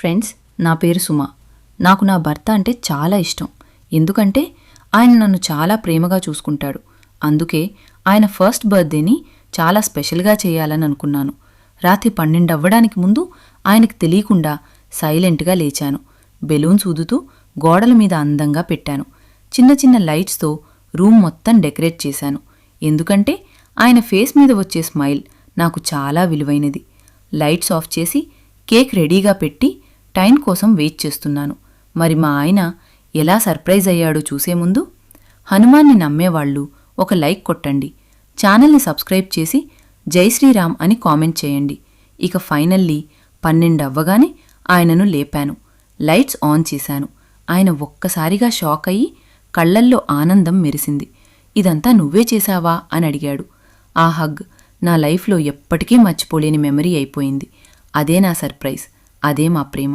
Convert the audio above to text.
Friends, నా పేరు సుమ. నాకు నా భర్త అంటే చాలా ఇష్టం. ఎందుకంటే ఆయన నన్ను చాలా ప్రేమగా చూసుకుంటాడు. అందుకే ఆయన ఫస్ట్ బర్త్డేని చాలా స్పెషల్గా చేయాలని అనుకున్నాను. రాత్రి 12 అవ్వడానికి ముందు ఆయనకు తెలియకుండా సైలెంట్గా లేచాను. బెలూన్స్ ఊదుతూ గోడల మీద అందంగా పెట్టాను. చిన్న చిన్న లైట్స్తో రూమ్ మొత్తం డెకరేట్ చేశాను. ఎందుకంటే ఆయన ఫేస్ మీద వచ్చే స్మైల్ నాకు చాలా విలువైనది. లైట్స్ ఆఫ్ చేసి కేక్ రెడీగా పెట్టి టైం కోసం వెయిట్ చేస్తున్నాను. మరి మా ఆయన ఎలా సర్ప్రైజ్ అయ్యాడో చూసే ముందు హనుమాన్ని నమ్మేవాళ్ళు ఒక లైక్ కొట్టండి. ఛానల్ని సబ్స్క్రైబ్ చేసి జై శ్రీరామ్ అని కామెంట్ చేయండి. ఇక ఫైనల్లీ 12 అవ్వగానే ఆయనను లేపాను. లైట్స్ ఆన్ చేశాను. ఆయన ఒక్కసారిగా షాక్ అయ్యి కళ్లల్లో ఆనందం మెరిసింది. ఇదంతా నువ్వే చేశావా అని అడిగాడు. ఆ హగ్ నా లైఫ్లో ఎప్పటికీ మర్చిపోలేని మెమరీ అయిపోయింది. అదే నా సర్ప్రైజ్, అదే మా ప్రేమ.